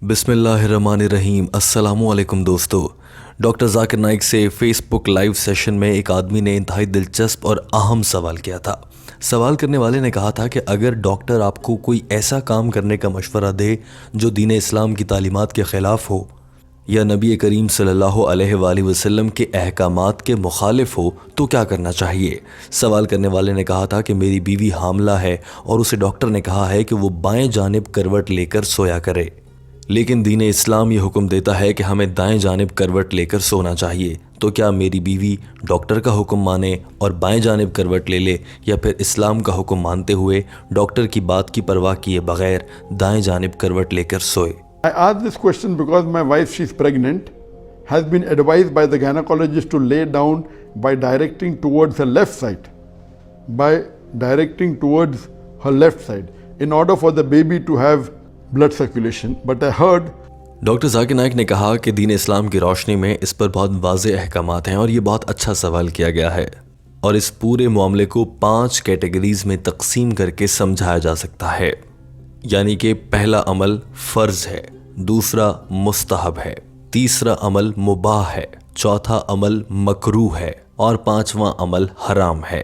बिस्मिल्लाहिर्रहमानिर्रहीम। अस्सलामुअलैकुम दोस्तों। डॉक्टर जाकिर नाइक से फेसबुक लाइव सेशन में एक आदमी ने इंतहाई दिलचस्प और अहम सवाल किया था। सवाल करने वाले ने कहा था कि अगर डॉक्टर आपको कोई ऐसा काम करने का मशवरा दे जो दीन इस्लाम की तालीमात के ख़िलाफ़ हो या नबी करीम सल्लल्लाहु अलैहि वसल्लम के अहकामात के मुखालिफ हो तो क्या करना चाहिए। सवाल करने वाले ने कहा था कि मेरी बीवी हामला है और उसे डॉक्टर ने कहा है कि वो बाएं जानिब करवट लेकर सोया करे, लेकिन दीन इस्लाम ये हुक्म देता है कि हमें दाएं जानिब करवट लेकर सोना चाहिए। तो क्या मेरी बीवी डॉक्टर का हुक्म माने और बाएं जानिब करवट ले ले, या फिर इस्लाम का हुक्म मानते हुए डॉक्टर की बात की परवाह किए बगैर दाएं जानिब करवट लेकर सोए। I asked this question because my wife, she's pregnant, has been advised by the gynecologist to lay down by directing towards her left side, in order for the baby to have blood circulation. But I heard doctor Zakir Naik ने कहा कि दीन इस्लाम की रोशनी में इस पर बहुत वाज़ेह अहकामात हैं और ये बहुत अच्छा सवाल किया गया है और इस पूरे मामले को 5 कैटेगरीज में तकसीम करके समझाया जा सकता है। यानी कि पहला अमल फ़र्ज है, दूसरा मुस्तहब है, तीसरा अमल मुबाह है, चौथा अमल मकरूह है और पांचवा अमल हराम है।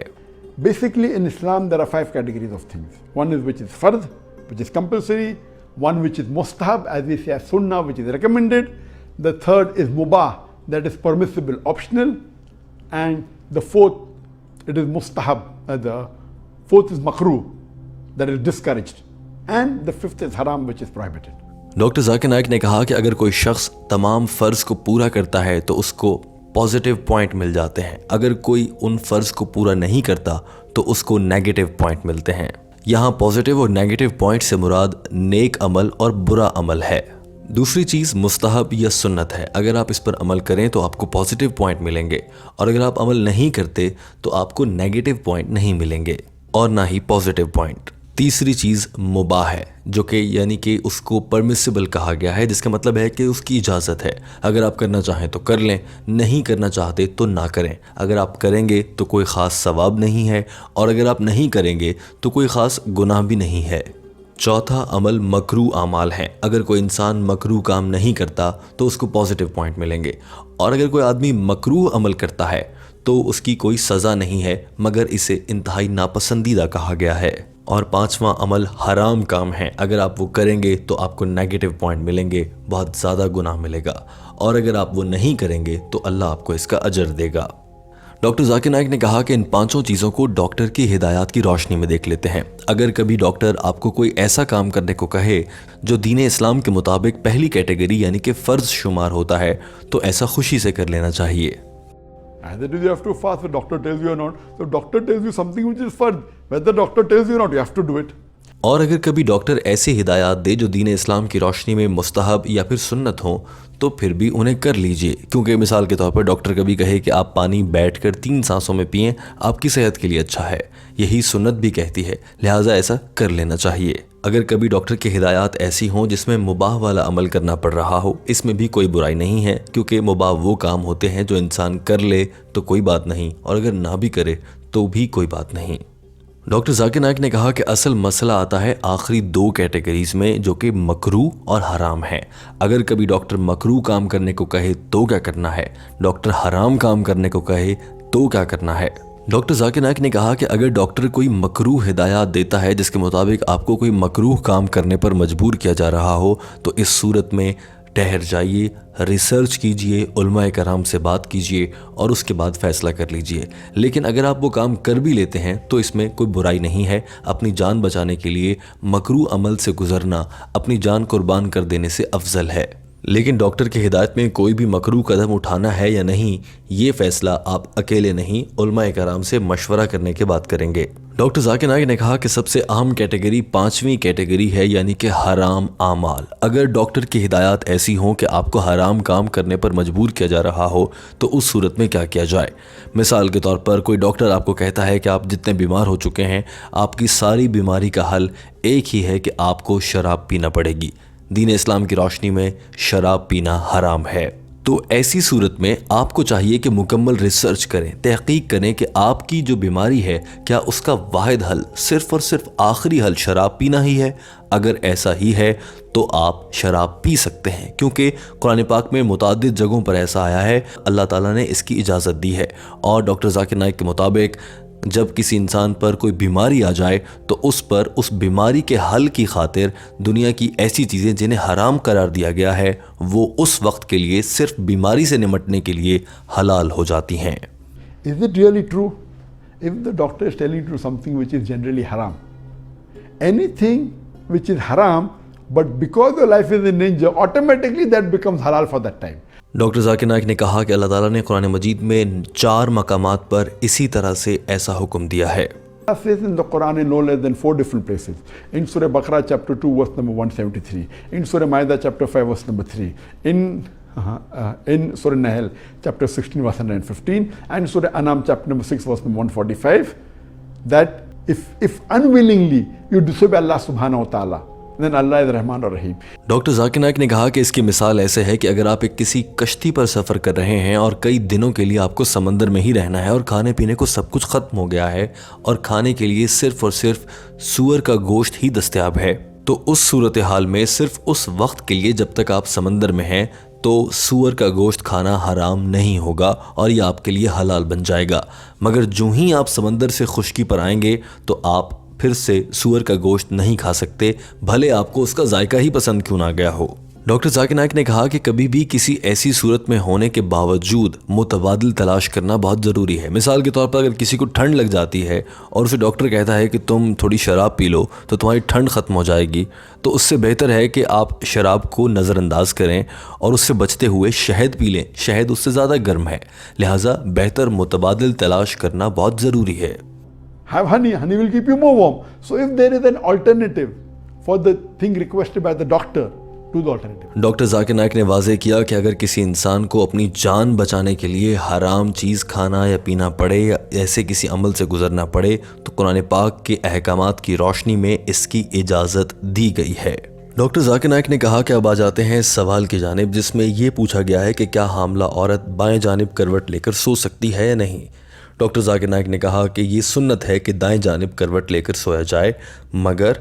basically in Islam there are 5 categories of things. One is which is fard, which is compulsory. One which is mustahab, as we say, as sunnah, which is recommended. The third is mubah, that is permissible, optional. And the fourth, it is mustahab. The fourth is makruh, that is discouraged. And the fifth is haram, which is prohibited. Doctor Zakir Naik ने कहा कि अगर कोई शख्स तमाम फ़र्ज़ को पूरा करता है तो उसको पॉजिटिव पॉइंट मिल जाते हैं, अगर कोई उन फ़र्ज़ को पूरा नहीं करता तो उसको नेगेटिव पॉइंट मिलते हैं। यहाँ पॉजिटिव और नेगेटिव पॉइंट से मुराद नेक अमल और बुरा अमल है। दूसरी चीज़ मुस्तहब या सुन्नत है, अगर आप इस पर अमल करें तो आपको पॉजिटिव पॉइंट मिलेंगे और अगर आप अमल नहीं करते तो आपको नेगेटिव पॉइंट नहीं मिलेंगे और ना ही पॉजिटिव पॉइंट। तीसरी चीज़ मुबाह है, जो कि यानी कि उसको परमिसिबल कहा गया है, जिसका मतलब है कि उसकी इजाज़त है। अगर आप करना चाहें तो कर लें, नहीं करना चाहते तो ना करें। अगर आप करेंगे तो कोई ख़ास सवाब नहीं है और अगर आप नहीं करेंगे तो कोई ख़ास गुनाह भी नहीं है। चौथा अमल मकरूह आमाल हैं, अगर कोई इंसान मकरूह काम नहीं करता तो उसको पॉजिटिव पॉइंट मिलेंगे और अगर कोई आदमी मकरूह अमल करता है तो उसकी कोई सज़ा नहीं है, मगर इसे इंतहाई नापसंदीदा कहा गया है। और पांचवा अमल हराम काम है, अगर आप वो करेंगे तो आपको नेगेटिव पॉइंट मिलेंगे, बहुत ज़्यादा गुनाह मिलेगा और अगर आप वो नहीं करेंगे तो अल्लाह आपको इसका अजर देगा। डॉक्टर जाकिर नाइक ने कहा कि इन 5 चीज़ों को डॉक्टर की हिदायत की रोशनी में देख लेते हैं। अगर कभी डॉक्टर आपको कोई ऐसा काम करने को कहे जो दीन इस्लाम के मुताबिक पहली कैटेगरी यानी कि फ़र्ज शुमार होता है तो ऐसा खुशी से कर लेना चाहिए। Either do you have to fast, the doctor tells you or not. So doctor tells you something which is fard. Whether doctor tells you or not, you have to do it. और अगर कभी doctor ऐसी हिदायत दे जो दीन इस्लाम की रोशनी में मुस्तहब या फिर सुन्नत हो तो फिर भी उन्हें कर लीजिए, क्योंकि मिसाल के तौर पर डॉक्टर कभी कहे कि आप पानी बैठकर 3 सांसों में पिएं, आपकी सेहत के लिए अच्छा है, यही सुन्नत भी कहती है, लिहाजा ऐसा कर लेना चाहिए। अगर कभी डॉक्टर की हिदायत ऐसी हों जिसमें मुबाह वाला अमल करना पड़ रहा हो, इसमें भी कोई बुराई नहीं है, क्योंकि मुबाह वो काम होते हैं जो इंसान कर ले तो कोई बात नहीं और अगर ना भी करे तो भी कोई बात नहीं। डॉक्टर जाकिर नाइक ने कहा कि असल मसला आता है आखिरी 2 कैटेगरीज में, जो कि मकरूह और हराम है। अगर कभी डॉक्टर मकरूह काम करने को कहे तो क्या करना है, डॉक्टर हराम काम करने को कहे तो क्या करना है। डॉक्टर जाकिर नाइक ने कहा कि अगर डॉक्टर कोई मकरूह हिदायत देता है जिसके मुताबिक आपको कोई मकरूह काम करने पर मजबूर किया जा रहा हो तो इस सूरत में ठहर जाइए, रिसर्च कीजिए, उलमाए कराम से बात कीजिए और उसके बाद फ़ैसला कर लीजिए। लेकिन अगर आप वो काम कर भी लेते हैं तो इसमें कोई बुराई नहीं है। अपनी जान बचाने के लिए मकरूह अमल से गुजरना अपनी जान कुर्बान कर देने से अफजल है। लेकिन डॉक्टर की हिदायत में कोई भी मकरूह कदम उठाना है या नहीं, ये फ़ैसला आप अकेले नहीं, उलमाए कराम से मशवरा करने के बाद करेंगे। डॉक्टर जाकिर नाइक ने कहा कि सबसे अहम कैटेगरी 5वीं कैटेगरी है, यानी कि हराम आमाल। अगर डॉक्टर की हिदायत ऐसी हो कि आपको हराम काम करने पर मजबूर किया जा रहा हो तो उस सूरत में क्या किया जाए। मिसाल के तौर पर कोई डॉक्टर आपको कहता है कि आप जितने बीमार हो चुके हैं, आपकी सारी बीमारी का हल एक ही है कि आपको शराब पीना पड़ेगी। दीन इस्लाम की रोशनी में शराब पीना हराम है। तो ऐसी सूरत में आपको चाहिए कि मुकम्मल रिसर्च करें, तहकीक करें कि आपकी जो बीमारी है क्या उसका वाहिद हल सिर्फ़ और सिर्फ आखिरी हल शराब पीना ही है। अगर ऐसा ही है तो आप शराब पी सकते हैं, क्योंकि कुरान पाक में मुतादिद जगहों पर ऐसा आया है, अल्लाह ताला ने इसकी इजाज़त दी है। और डॉक्टर जाकिर नाइक के मुताबिक जब किसी इंसान पर कोई बीमारी आ जाए तो उस पर उस बीमारी के हल की खातिर दुनिया की ऐसी चीज़ें जिन्हें हराम करार दिया गया है वो उस वक्त के लिए सिर्फ बीमारी से निमटने के लिए हलाल हो जाती हैं। Is it really true? If the doctor is telling you to something which is generally haram, anything which is haram, but because your life is in danger, automatically that becomes halal for that time. Doctor Zakir Naik ने कहा कि अल्लाह ताला ने कुरान मजीद में 4 मकामात पर इसी तरह से ऐसा हुक्म दिया है। Allah says in the Quran in no less than 4 different places. In Surah Baqarah chapter 2 verse number 173, in Surah Ma'idah chapter 5 verse number 3, in Surah Nahl chapter 16 verse 115, and Surah Anam chapter number 6 verse number 145, that if unwillingly you disobey Allah subhanahu wa ta'ala, then Allah is Rahman और रहीम। Doctor Zakir Naik ने कहा कि इसकी मिसाल ऐसे है कि अगर आप एक किसी कश्ती पर सफ़र कर रहे हैं और कई दिनों के लिए आपको समंदर में ही रहना है और खाने पीने को सब कुछ ख़त्म हो गया है और खाने के लिए सिर्फ और सिर्फ सूअर का गोश्त ही दस्तयाब है, तो उस सूरत हाल में सिर्फ उस वक्त के लिए जब तक आप समंदर में हैं तो सूअर का गोश्त खाना हराम नहीं होगा और ये आपके लिए हलाल बन जाएगा। मगर जो ही आप समंदर से खुश्की पर आएंगे तो आप फिर से सूअर का गोश्त नहीं खा सकते, भले आपको उसका जायका ही पसंद क्यों ना गया हो। डॉक्टर जाकिर नाइक ने कहा कि कभी भी किसी ऐसी सूरत में होने के बावजूद मुतबादिल तलाश करना बहुत ज़रूरी है। मिसाल के तौर पर अगर किसी को ठंड लग जाती है और उसे डॉक्टर कहता है कि तुम थोड़ी शराब पी लो तो तुम्हारी ठंड ख़त्म हो जाएगी, तो उससे बेहतर है कि आप शराब को नज़रअंदाज करें और उससे बचते हुए शहद पी लें। शहद उससे ज़्यादा गर्म है, लिहाजा बेहतर मुतबादिल तलाश करना बहुत ज़रूरी है। Have honey, honey will keep you more warm. So if there is an alternative for the thing requested by the doctor, do the alternative. Doctor Zakir Naik ने वाज़ेह किया कि अगर किसी इंसान को अपनी जान बचाने के लिए हराम चीज़ खाना या पीना पड़े या ऐसे किसी अमल से गुजरना पड़े तो कुरान पाक के अहकामात की रोशनी में इसकी इजाज़त दी गई है। डॉक्टर जाकिर नाइक ने कहा कि अब आ जाते हैं सवाल की जानिब, जिसमें यह पूछा गया है कि क्या हामला औरत बाएं जानिब करवट लेकर सो सकती है या नहीं। डॉक्टर जाकिर नाइक ने कहा कि ये सुन्नत है कि दाएं जानिब करवट लेकर सोया जाए, मगर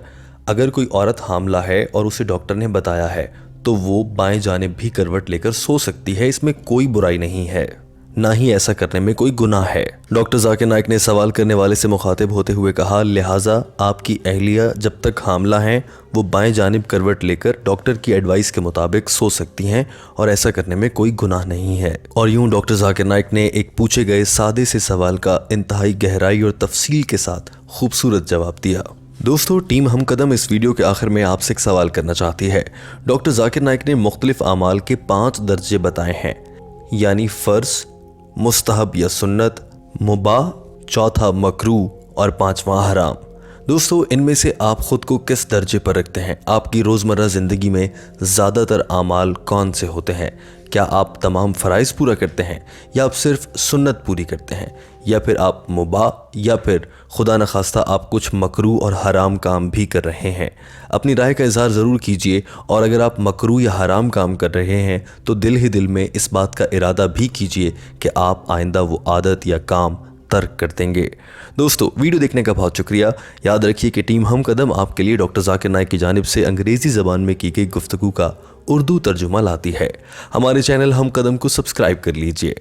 अगर कोई औरत हामला है और उसे डॉक्टर ने बताया है तो वो बाएं जानिब भी करवट लेकर सो सकती है, इसमें कोई बुराई नहीं है, ना ही ऐसा करने में कोई गुनाह है। डॉक्टर जाकिर नाइक ने सवाल करने वाले से मुखातिब होते हुए कहा, लिहाजा आपकी अहलिया जब तक हामला हैं वो बाएं जानिब करवट लेकर डॉक्टर की एडवाइस के मुताबिक सो सकती हैं और ऐसा करने में कोई गुनाह नहीं है। और यूं डॉक्टर जाकिर नाइक ने एक पूछे गए सादे से सवाल का इंतहाई गहराई और तफसील के साथ खूबसूरत जवाब दिया। दोस्तों, टीम हम कदम इस वीडियो के आखिर में आपसे एक सवाल करना चाहती है। डॉक्टर जाकिर नाइक ने मुख्तलिफ आमाल के 5 दर्जे बताए हैं, यानी फ़र्ज़, मुस्तहब या सुन्नत, मुबाह, चौथा मकरूह और 5वां हराम। दोस्तों, इनमें से आप ख़ुद को किस दर्जे पर रखते हैं? आपकी रोज़मर्रा ज़िंदगी में ज़्यादातर आमाल कौन से होते हैं? क्या आप तमाम फ़राइज़ पूरा करते हैं या आप सिर्फ सुन्नत पूरी करते हैं, या फिर आप मुबाह या फिर खुदा न खास्ता आप कुछ मकरूह और हराम काम भी कर रहे हैं? अपनी राय का इज़हार ज़रूर कीजिए, और अगर आप मकरूह या हराम काम कर रहे हैं तो दिल ही दिल में इस बात का इरादा भी कीजिए कि आप आइंदा वो आदत या काम तर्क कर देंगे। दोस्तों, वीडियो देखने का बहुत शुक्रिया। याद रखिए कि टीम हम कदम आपके लिए डॉक्टर जाकिर नाइक की जानिब से अंग्रेज़ी ज़बान में की गई गुफ्तगू का उर्दू तर्जुमा लाती है। हमारे चैनल हम कदम को सब्सक्राइब कर लीजिए।